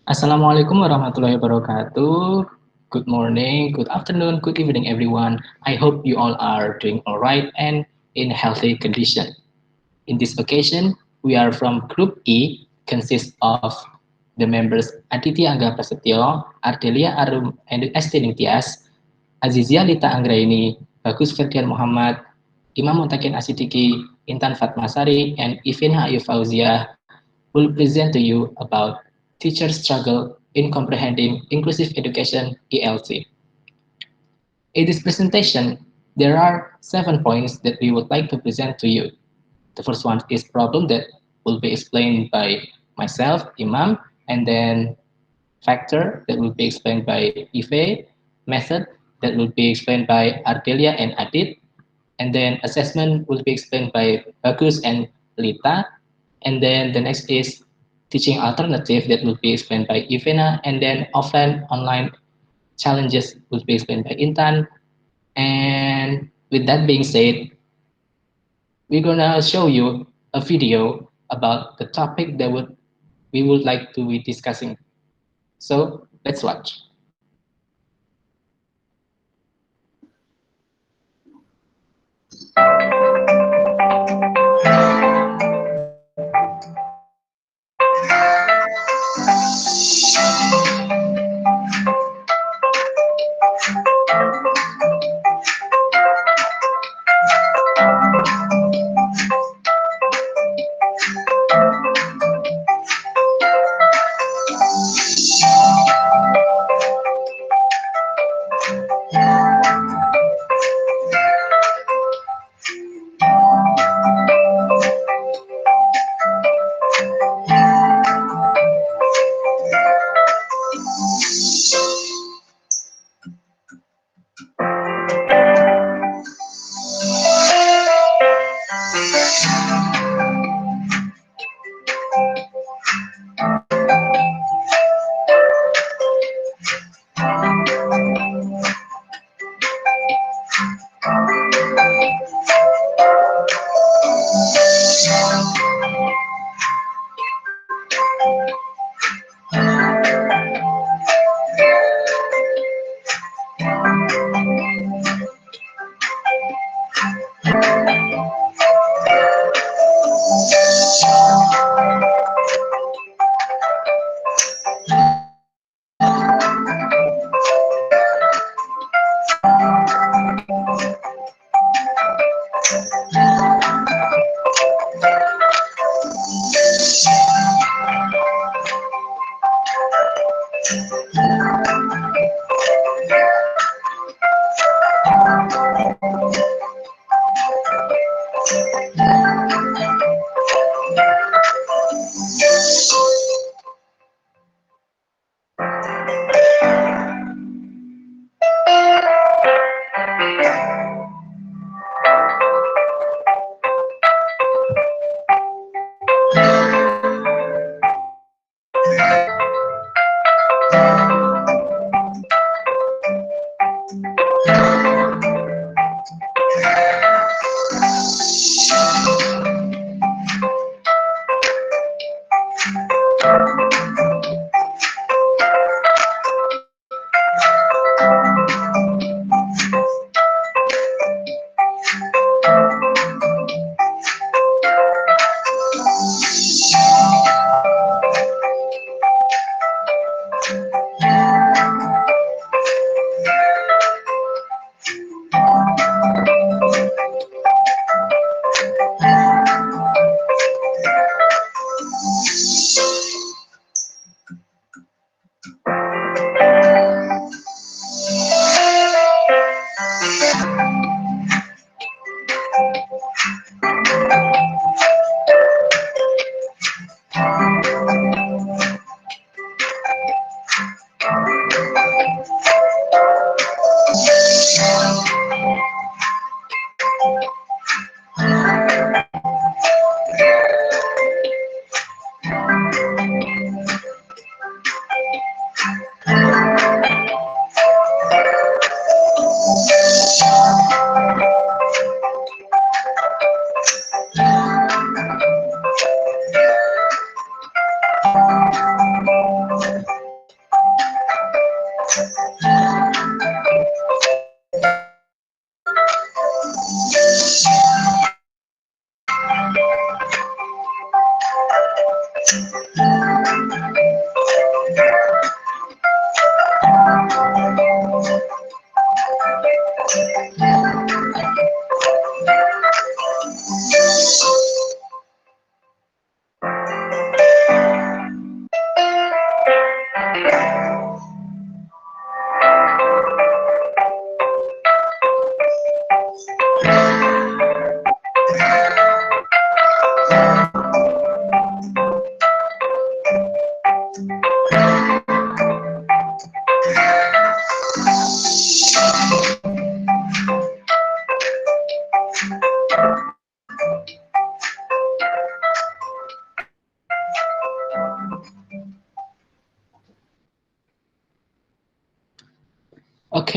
Assalamualaikum warahmatullahi wabarakatuh. Good morning, good afternoon, good evening, everyone. I hope you all are doing all right and in healthy condition. In this occasion, we are from Group E, consists of the members Aditya Angga Prasetyo, Ardelia Arum and Esti Ningtyas, Azizia Lita Anggraini, Bagus Ferdian Muhammad, Imam Mutakin Asidiki, Intan Fatmasari, and Ivina Ayu Fauzia will present to you about teacher struggle in comprehending inclusive education ELT. In this presentation, there are 7 points that we would like to present to you. The first one is problem that will be explained by myself, Imam, and then factor that will be explained by Ife, method that will be explained by Ardelia and Adit, and then assessment will be explained by Bagus and Lita, and then the next is teaching alternative that will be explained by Ivena, and then offline online challenges will be explained by Intan. And with that being said, we're gonna show you a video about the topic that we would like to be discussing. So let's watch.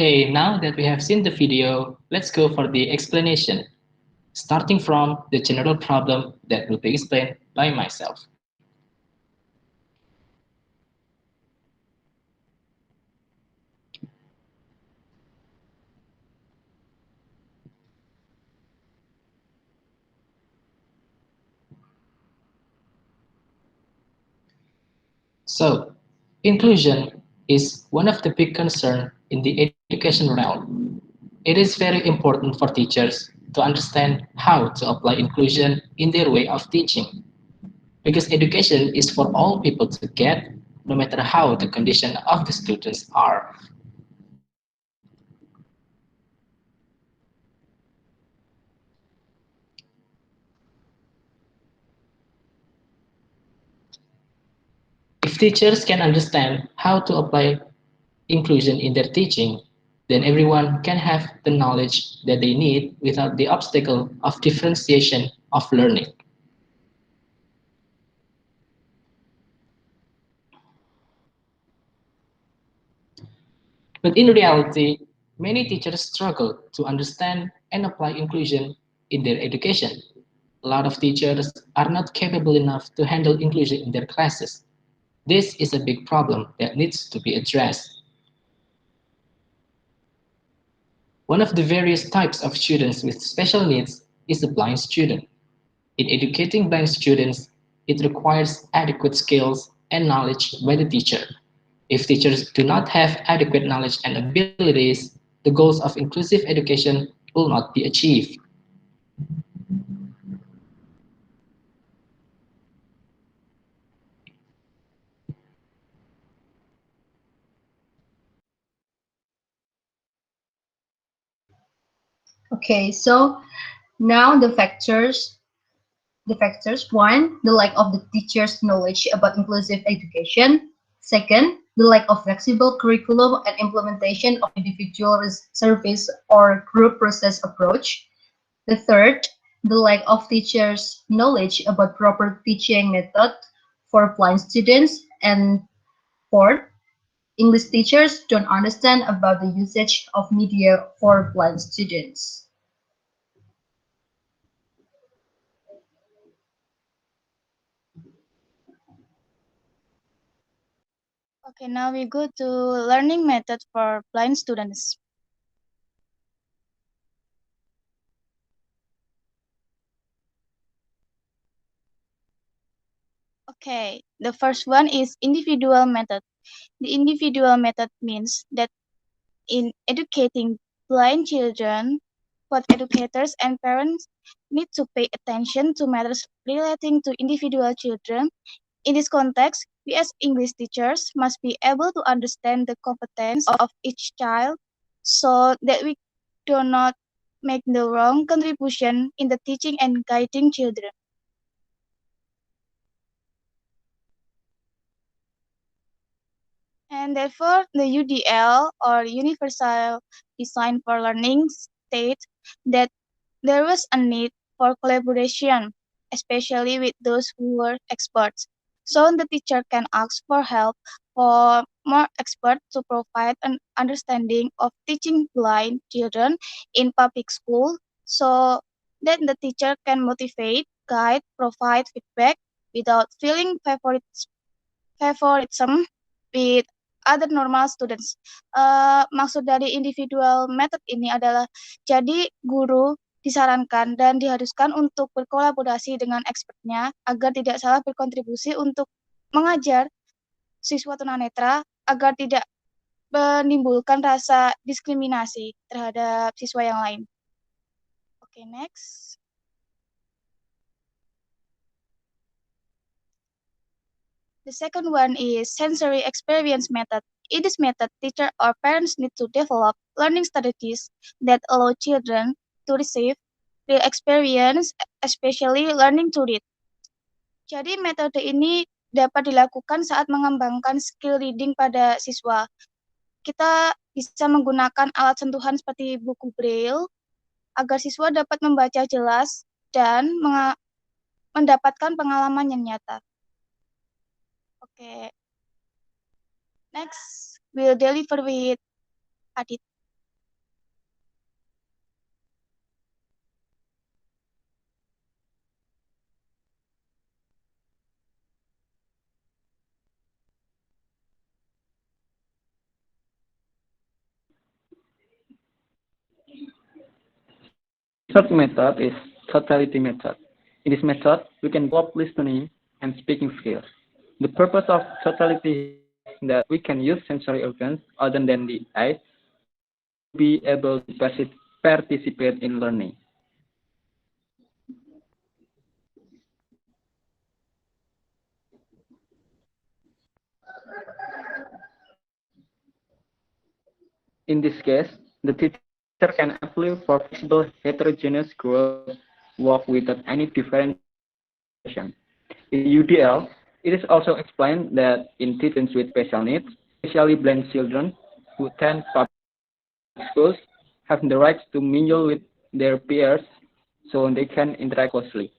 Okay, now that we have seen the video, let's go for the explanation, starting from the general problem that will be explained by myself. So, inclusion is one of the big concerns in the education realm. It is very important for teachers to understand how to apply inclusion in their way of teaching, because education is for all people to get, no matter how the condition of the students are. If teachers can understand how to apply inclusion in their teaching, then everyone can have the knowledge that they need without the obstacle of differentiation of learning. But in reality, many teachers struggle to understand and apply inclusion in their education. A lot of teachers are not capable enough to handle inclusion in their classes. This is a big problem that needs to be addressed. One of the various types of students with special needs is the blind student. In educating blind students, it requires adequate skills and knowledge by the teacher. If teachers do not have adequate knowledge and abilities, the goals of inclusive education will not be achieved. Okay, so now the factors one, the lack of the teacher's knowledge about inclusive education. Second, the lack of flexible curriculum and implementation of individual service or group process approach. The third, the lack of teachers' knowledge about proper teaching method for blind students. And fourth, English teachers don't understand about the usage of media for blind students. Okay, now we go to learning method for blind students. Okay, the first one is individual method. The individual method means that in educating blind children, both educators and parents need to pay attention to matters relating to individual children. In this context, we as English teachers must be able to understand the competence of each child so that we do not make the wrong contribution in the teaching and guiding children. And therefore, the UDL or Universal Design for Learning states that there was a need for collaboration, especially with those who were experts. So the teacher can ask for help for more experts to provide an understanding of teaching blind children in public school so that the teacher can motivate, guide, provide feedback without feeling favoritism with other normal students. Maksud dari individual method ini adalah jadi guru disarankan dan diharuskan untuk berkolaborasi dengan expertnya agar tidak salah berkontribusi untuk mengajar siswa tunanetra agar tidak menimbulkan rasa diskriminasi terhadap siswa yang lain. Oke, next. The second one is sensory experience method. In this method, teacher or parents need to develop learning strategies that allow children to receive real experience, especially learning to read. Jadi metode ini dapat dilakukan saat mengembangkan skill reading pada siswa. Kita bisa menggunakan alat sentuhan seperti buku braille agar siswa dapat membaca jelas dan mendapatkan pengalaman yang nyata. Oke. Next, we'll deliver with Adit. Third method is totality method. In this method, we can develop listening and speaking skills. The purpose of totality is that we can use sensory organs other than the eyes to be able to participate in learning. In this case, the teacher can apply for flexible heterogeneous group work without any differentiation. In UDL, it is also explained that in students with special needs, especially blind children who attend public schools, have the right to mingle with their peers so they can interact closely.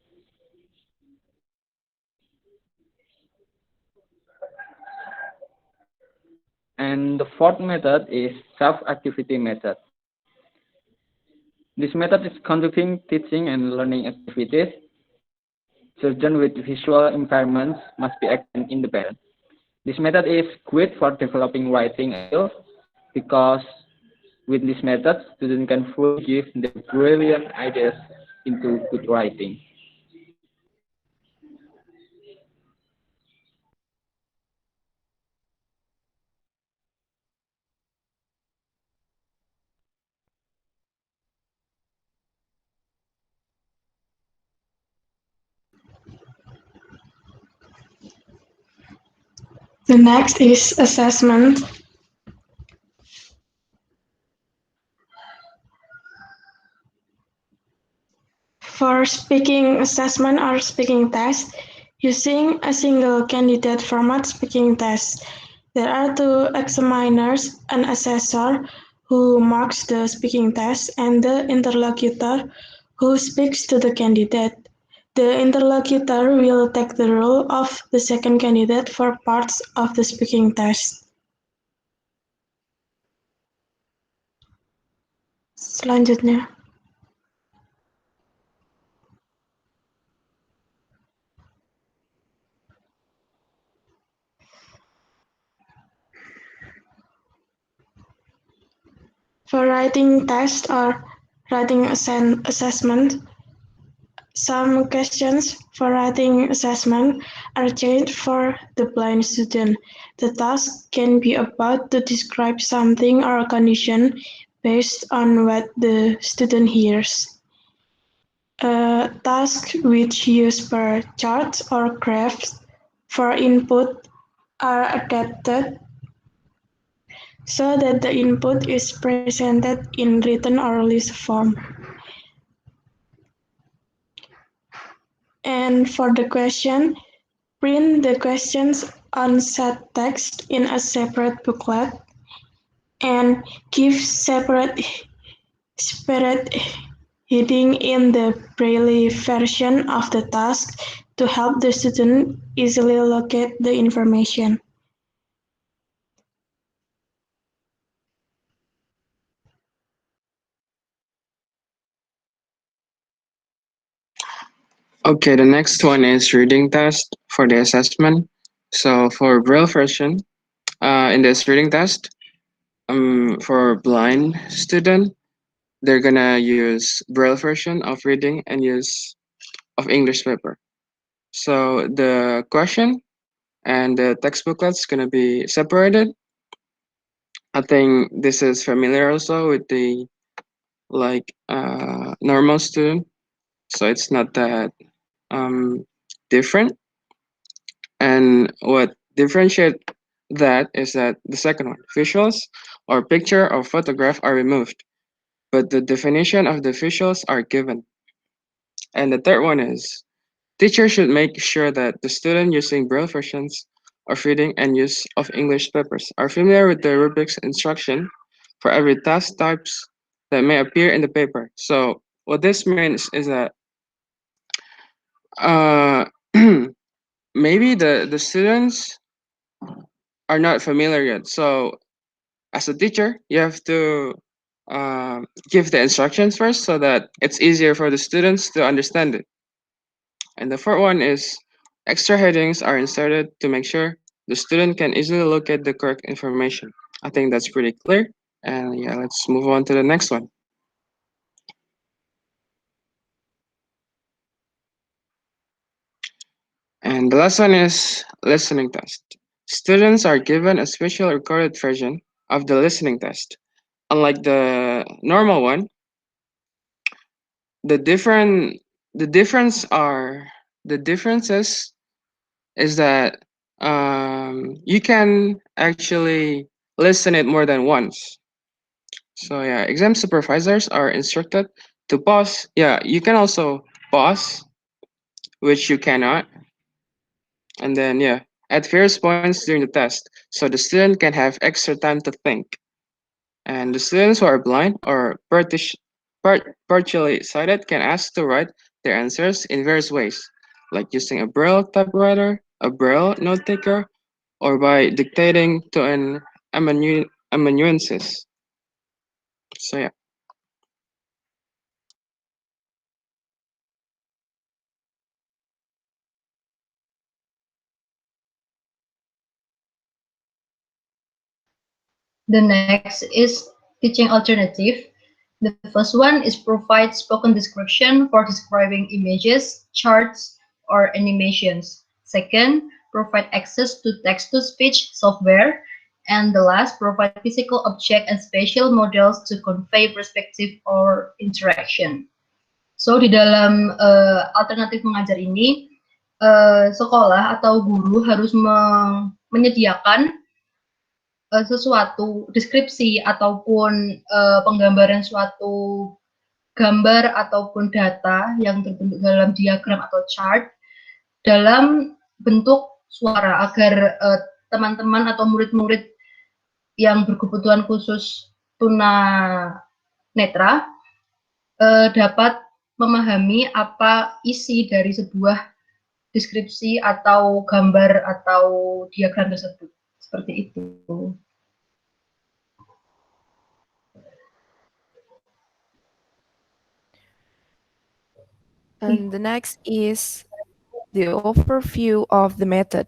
And the fourth method is self-activity method. This method is conducting teaching and learning activities. Children with visual impairments must be active and independent. This method is great for developing writing skills because with this method, students can fully give their brilliant ideas into good writing. The next is assessment. For speaking assessment or speaking test, using a single candidate format speaking test, there are two examiners, an assessor who marks the speaking test, and the interlocutor who speaks to the candidate. The interlocutor will take the role of the second candidate for parts of the speaking test. Selanjutnya. For writing test or writing assessment, some questions for writing assessment are changed for the blind student. The task can be about to describe something or a condition based on what the student hears. Tasks which use per charts or graphs for input are adapted so that the input is presented in written or list form. And for the question, print the questions on set text in a separate booklet and give separate heading in the Braille version of the task to help the student easily locate the information. Okay, the next one is reading test for the assessment. So for Braille version, in this reading test, for blind student, they're gonna use Braille version of reading and use of English paper. So the question and the text booklet's gonna be separated. I think this is familiar also with the normal student, so it's not that different. And what differentiate that is that the second one, visuals or picture or photograph are removed, but the definition of the visuals are given. And the third one is teacher should make sure that the student using Braille versions of reading and use of English papers are familiar with the rubrics instruction for every task types that may appear in the paper. So what this means is that uh, maybe the students are not familiar yet. So as a teacher, you have to give the instructions first so that it's easier for the students to understand it. And the fourth one is extra headings are inserted to make sure the student can easily locate the correct information. I think that's pretty clear. And yeah, let's move on to the next one. And the last one is listening test. Students are given a special recorded version of the listening test. Unlike the normal one, the different the difference are the differences is that you can actually listen it more than once. So yeah, exam supervisors are instructed to pause. Yeah, you can also pause, which you cannot, and then yeah, add various points during the test, so the student can have extra time to think. And the students who are blind or partially sighted can ask to write their answers in various ways, like using a braille typewriter, a braille note taker, or by dictating to an amanuensis. So yeah. The next is teaching alternative. The first one is provide spoken description for describing images, charts, or animations. Second, provide access to text-to-speech software. And the last, provide physical object and spatial models to convey perspective or interaction. So di dalam alternatif mengajar ini, sekolah atau guru harus menyediakan sesuatu deskripsi ataupun penggambaran suatu gambar ataupun data yang terbentuk dalam diagram atau chart dalam bentuk suara agar teman-teman atau murid-murid yang berkebutuhan khusus tuna netra dapat memahami apa isi dari sebuah deskripsi atau gambar atau diagram tersebut. Seperti itu. And the next is the overview of the method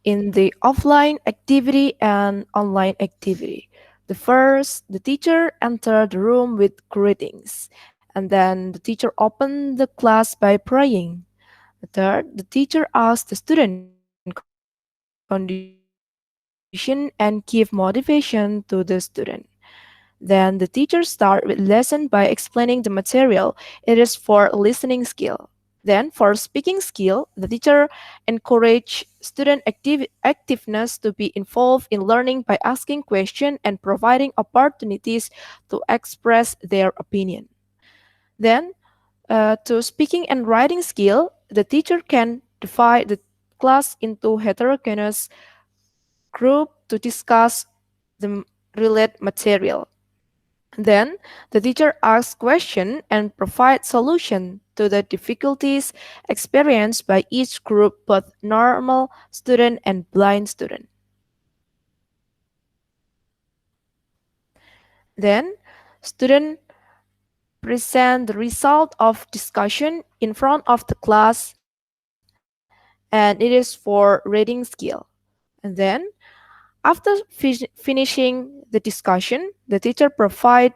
in the offline activity and online activity. The first, the teacher entered the room with greetings, and then the teacher opened the class by praying. The third, the teacher asked the student condition and give motivation to the student. Then the teacher start with lesson by explaining the material. It is for listening skill. Then for speaking skill, the teacher encourage student activeness to be involved in learning by asking questions and providing opportunities to express their opinion. Then to speaking and writing skill, the teacher can divide the class into heterogeneous group to discuss the relate material. Then the teacher asks question and provide solution to the difficulties experienced by each group, both normal student and blind student. Then student present the result of discussion in front of the class, and it is for reading skill. And then after finishing the discussion, the teacher provide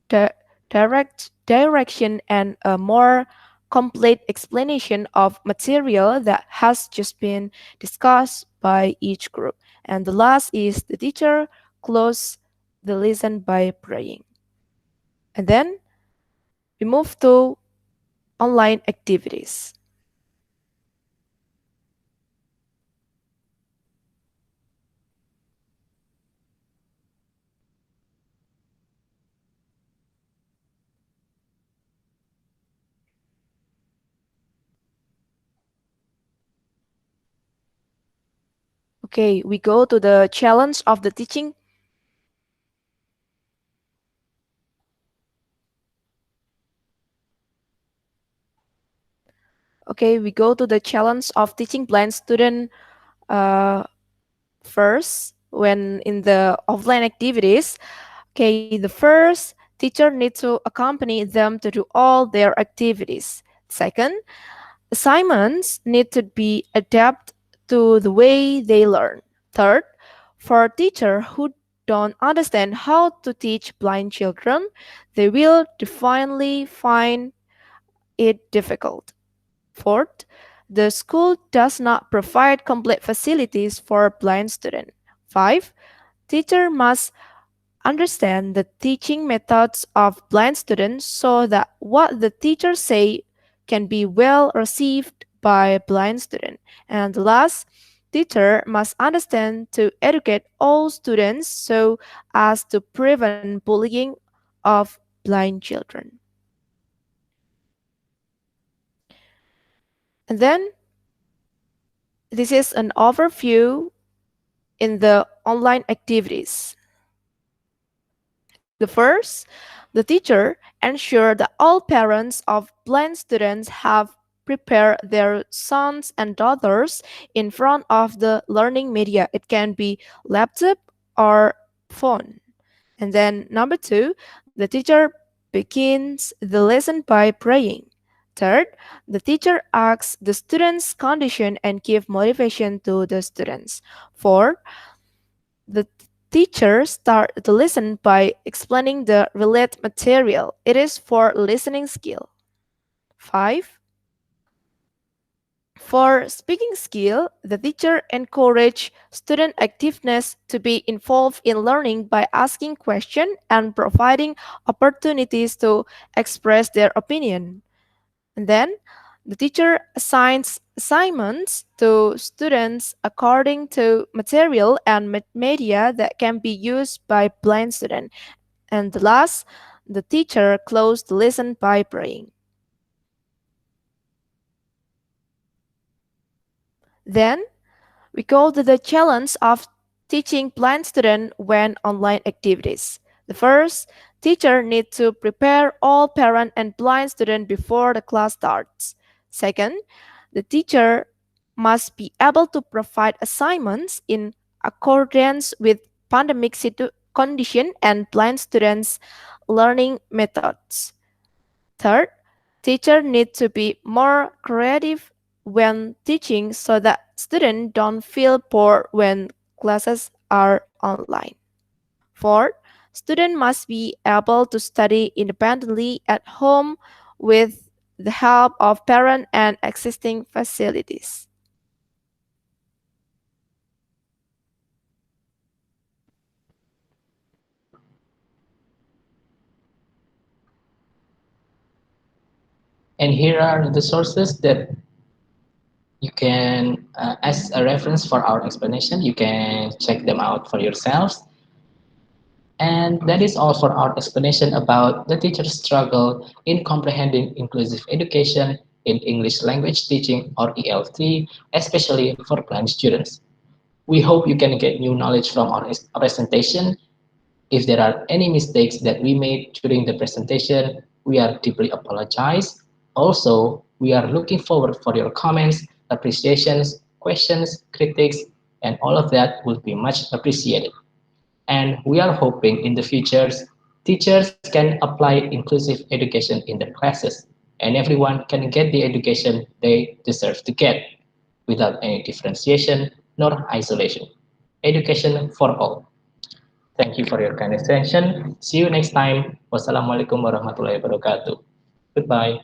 the direction and a more complete explanation of material that has just been discussed by each group. And the last is the teacher close the lesson by praying. And then we move to online activities. Okay, we go to the challenge of the teaching. Okay, we go to the challenge of teaching blind student uh, first when in the offline activities. Okay, the first teacher needs to accompany them to do all their activities. Second, assignments need to be adapted to the way they learn. Third, for teachers who don't understand how to teach blind children, they will definitely find it difficult. Fourth, The school does not provide complete facilities for blind students. 5. Teacher must understand the teaching methods of blind students so that what the teacher say can be well received by a blind student. And last, teacher must understand to educate all students so as to prevent bullying of blind children. And then this is an overview in the online activities. The first, the teacher ensure that all parents of blind students have prepared their sons and daughters in front of the learning media. It can be laptop or phone. And then number two, the teacher begins the lesson by praying. Third, the teacher asks the students' condition and give motivation to the students. Four, the teacher start the lesson by explaining the related material. It is for listening skill. 5. For speaking skill, the teacher encourage student activeness to be involved in learning by asking questions and providing opportunities to express their opinion. And then the teacher assigns assignments to students according to material and media that can be used by blind students. And last, the teacher closed the lesson by praying. Then we go to the challenge of teaching blind students when online activities. The first, teacher needs to prepare all parent and blind students before the class starts. Second, the teacher must be able to provide assignments in accordance with pandemic condition and blind students' learning methods. Third, teacher need to be more creative when teaching so that students don't feel bored when classes are online. Fourth, student must be able to study independently at home with the help of parent and existing facilities. And here are the sources that you can, as a reference for our explanation, you can check them out for yourselves. And that is all for our explanation about the teacher's struggle in comprehending inclusive education in English language teaching or ELT, especially for blind students. We hope you can get new knowledge from our presentation. If there are any mistakes that we made during the presentation, we are deeply apologize. Also, we are looking forward for your comments, appreciations, questions, critics, and all of that will be much appreciated. And we are hoping in the future teachers can apply inclusive education in their classes and everyone can get the education they deserve to get without any differentiation nor isolation. Education for all. Thank you for your kind attention. See you next time. Wassalamualaikum warahmatullahi wabarakatuh. Goodbye.